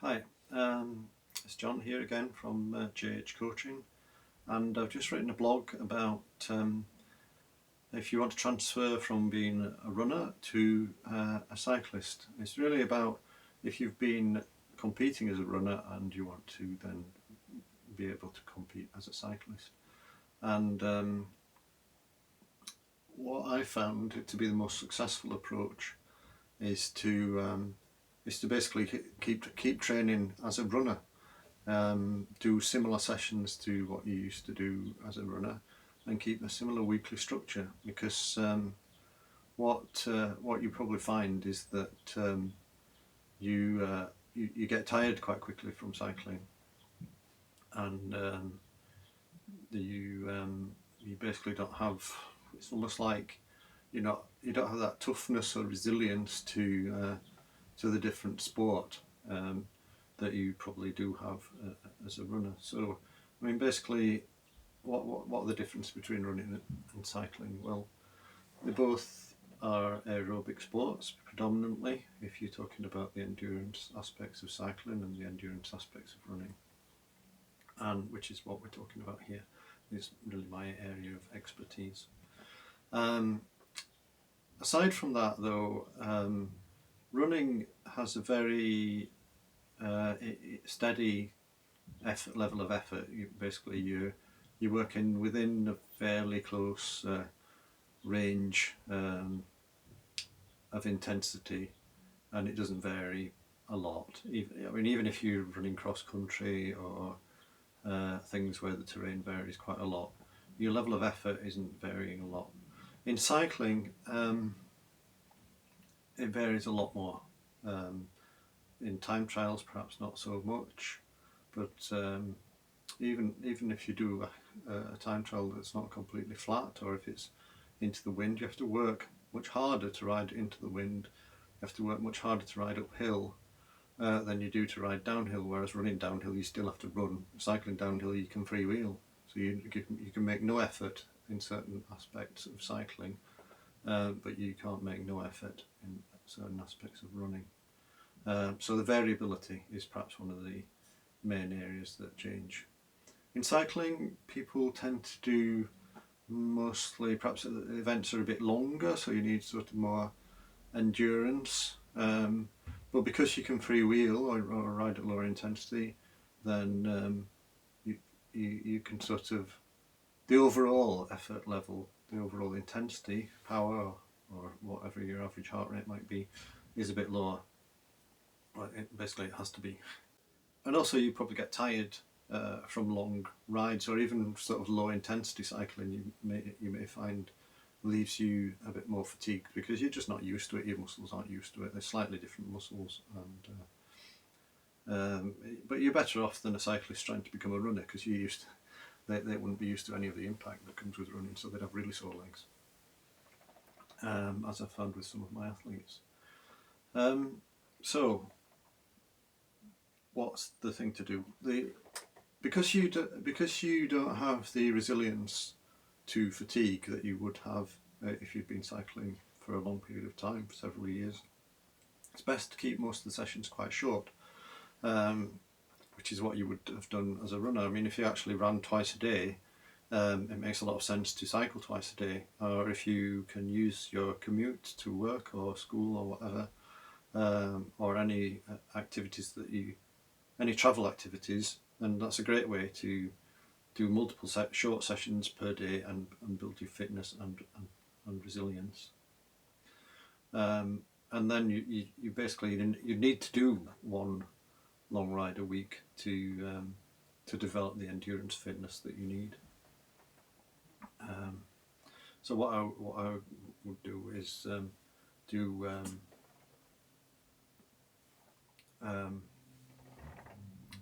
Hi, it's John here again from JH Coaching, and I've just written a blog about if you want to transfer from being a runner to a cyclist. It's really about if you've been competing as a runner and you want to then be able to compete as a cyclist. And what I found it to be the most successful approach is to basically keep training as a runner. Do similar sessions to what you used to do as a runner, and keep a similar weekly structure. Because what you probably find is that you get tired quite quickly from cycling, and you basically don't have. It's almost like you don't have that toughness or resilience to the different sport. That you probably do have as a runner. So, I mean, basically, what are the difference between running and cycling? Well, they both are aerobic sports predominantly, if you're talking about the endurance aspects of cycling and the endurance aspects of running, and which is what we're talking about here. Is really my area of expertise. Aside from that, though, running has a very steady level of effort. You're working within a fairly close range of intensity, and it doesn't vary a lot. Even if you're running cross country or things where the terrain varies quite a lot, your level of effort isn't varying a lot. In cycling, it varies a lot more. In time trials, perhaps not so much, but even if you do a time trial that's not completely flat, or if it's into the wind, you have to work much harder to ride into the wind. You have to work much harder to ride uphill than you do to ride downhill. Whereas running downhill, you still have to run. Cycling downhill, you can freewheel, so you can make no effort in certain aspects of cycling, but you can't make no effort in certain aspects of running. So the variability is perhaps one of the main areas that change. In cycling, people tend to do mostly, perhaps the events are a bit longer, so you need sort of more endurance. But because you can freewheel or ride at lower intensity, then you can sort of, the overall effort level, the overall intensity, power, or whatever your average heart rate might be, is a bit lower. Basically, it has to be. And also, you probably get tired from long rides, or even sort of low intensity cycling. You may find leaves you a bit more fatigued because you're just not used to it. Your muscles aren't used to it. They're slightly different muscles, but you're better off than a cyclist trying to become a runner, because they wouldn't be used to any of the impact that comes with running, so they'd have really sore legs, as I've found with some of my athletes. So what's the thing to do? Because you don't have the resilience to fatigue that you would have if you'd been cycling for a long period of time, for several years, it's best to keep most of the sessions quite short, which is what you would have done as a runner. I mean, if you actually ran twice a day, it makes a lot of sense to cycle twice a day. Or if you can use your commute to work or school or whatever, or any activities any travel activities, and that's a great way to do multiple short sessions per day and build your fitness and resilience. And then you basically you need to do one long ride a week to develop the endurance fitness that you need. So what I would do is do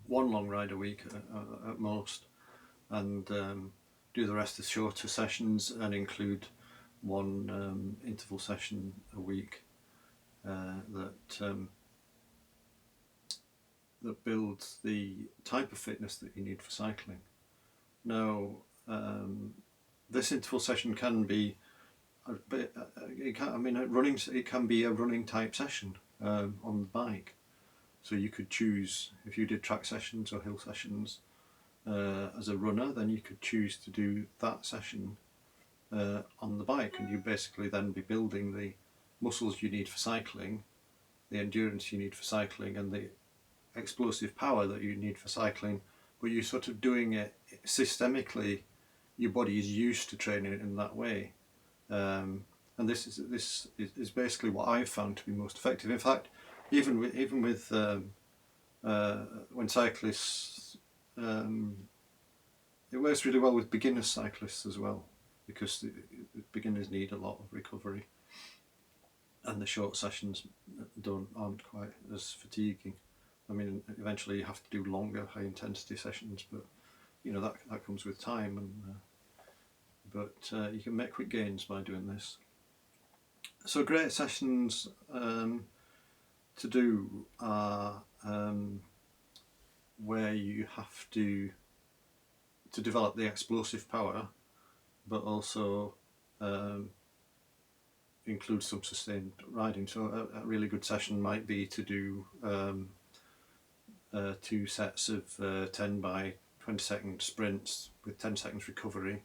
one long ride a week at most, and do the rest of shorter sessions, and include one interval session a week that builds the type of fitness that you need for cycling. Now, this interval session can be it can be a running type session on the bike. So you could choose, if you did track sessions or hill sessions as a runner, then you could choose to do that session on the bike, and you basically then be building the muscles you need for cycling, the endurance you need for cycling, and the explosive power that you need for cycling, but you're sort of doing it systemically. Your body is used to training it in that way, and this is basically what I've found to be most effective. In fact, even with when cyclists, it works really well with beginner cyclists as well, because the beginners need a lot of recovery, and the short sessions aren't quite as fatiguing. I mean, eventually you have to do longer, high intensity sessions, but you know that comes with time, and but you can make quick gains by doing this. So great sessions to do are where you have to develop the explosive power, but also include some sustained riding. So a really good session might be to do 2 sets of 10 by 20 second sprints with 10 seconds recovery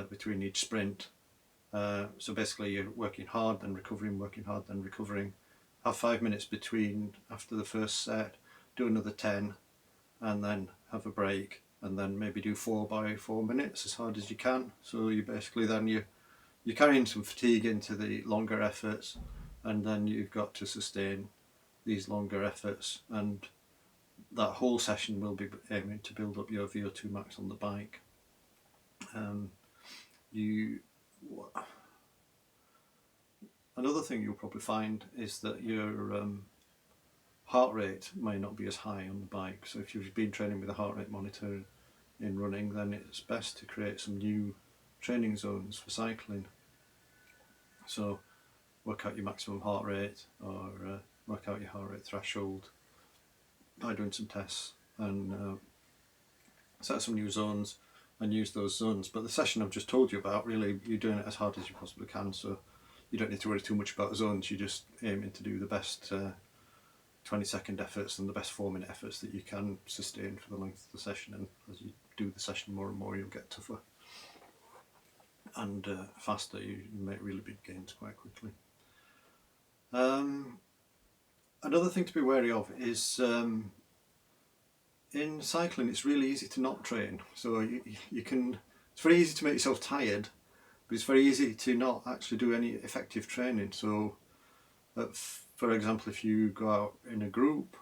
between each sprint. So basically you're working hard, then recovering, working hard, then recovering. Have 5 minutes between after the first set, do another 10, and then have a break, and then maybe do 4 by 4 minutes as hard as you can. So you basically then you're carrying some fatigue into the longer efforts, and then you've got to sustain these longer efforts, and that whole session will be aiming to build up your VO2 max on the bike. Another thing you'll probably find is that your heart rate may not be as high on the bike. So if you've been training with a heart rate monitor in running, then it's best to create some new training zones for cycling. So work out your maximum heart rate, or work out your heart rate threshold by doing some tests, and set some new zones and use those zones. But the session I've just told you about, really you're doing it as hard as you possibly can, so you don't need to worry too much about zones. You're just aiming to do the best 20-second efforts and the best 4-minute efforts that you can sustain for the length of the session, and as you do the session more and more, you'll get tougher and faster. You make really big gains quite quickly. Another thing to be wary of is in cycling it's really easy to not train. So you can, it's very easy to make yourself tired, but it's very easy to not actually do any effective training. So for example, if you go out in a group,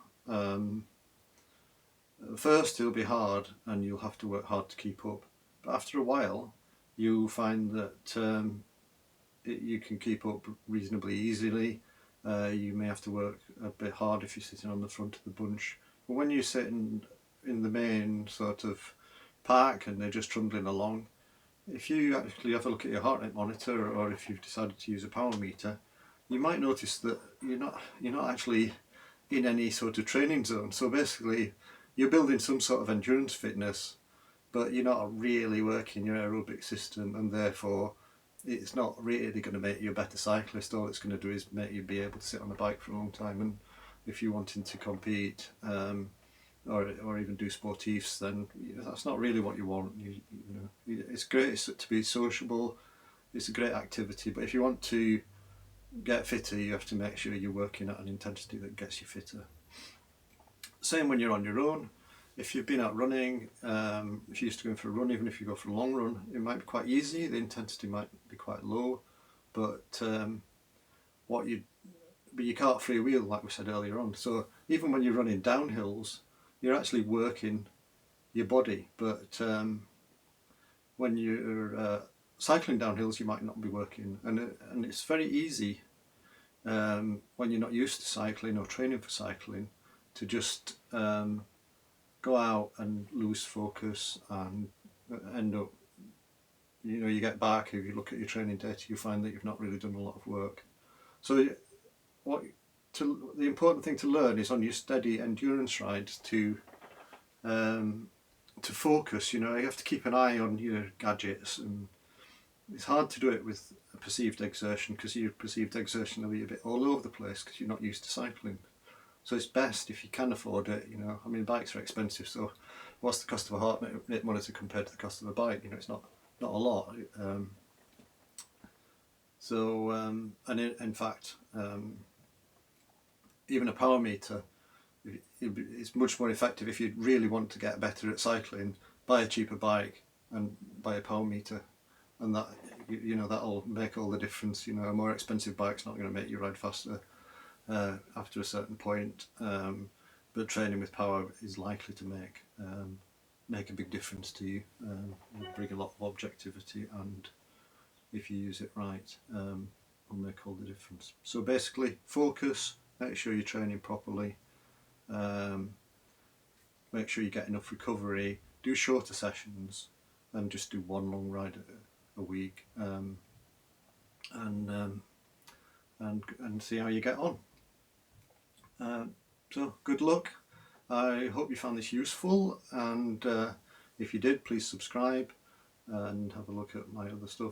first it'll be hard and you'll have to work hard to keep up, but after a while you'll find that you can keep up reasonably easily. You may have to work a bit hard if you're sitting on the front of the bunch, but when you're sitting in the main sort of pack and they're just trundling along, if you actually have a look at your heart rate monitor, or if you've decided to use a power meter, you might notice that you're not actually in any sort of training zone. So basically you're building some sort of endurance fitness, but you're not really working your aerobic system, and therefore it's not really going to make you a better cyclist. All it's going to do is make you be able to sit on a bike for a long time, and if you're wanting to compete or even do sportifs, then that's not really what you want. You know, it's great to be sociable, it's a great activity, but if you want to get fitter, you have to make sure you're working at an intensity that gets you fitter. Same when you're on your own. If you've been out running, if you're used to going for a run, even if you go for a long run, it might be quite easy, the intensity might be quite low, but you can't freewheel, like we said earlier on. So even when you're running downhills, you're actually working your body, but when you're cycling downhills, you might not be working, and it's very easy when you're not used to cycling or training for cycling to just go out and lose focus and end up, you get back, if you look at your training data, you find that you've not really done a lot of work. So the important thing to learn is on your steady endurance rides to focus. You have to keep an eye on your gadgets, and it's hard to do it with a perceived exertion, because your perceived exertion will be a bit all over the place because you're not used to cycling. So it's best if you can afford it. You know, I mean, bikes are expensive, so what's the cost of a heart rate monitor compared to the cost of a bike? You know, it's not a lot. And in fact, even a power meter, it's much more effective if you really want to get better at cycling. Buy a cheaper bike and buy a power meter, and that, you know, that'll make all the difference. You know, a more expensive bike's not going to make you ride faster after a certain point, but training with power is likely to make a big difference to you. Bring a lot of objectivity, and if you use it right, will make all the difference. So basically, focus. Make sure you're training properly. Make sure you get enough recovery. Do shorter sessions, and just do one long ride a week, and see how you get on. So good luck. I hope you found this useful, and if you did, please subscribe and have a look at my other stuff.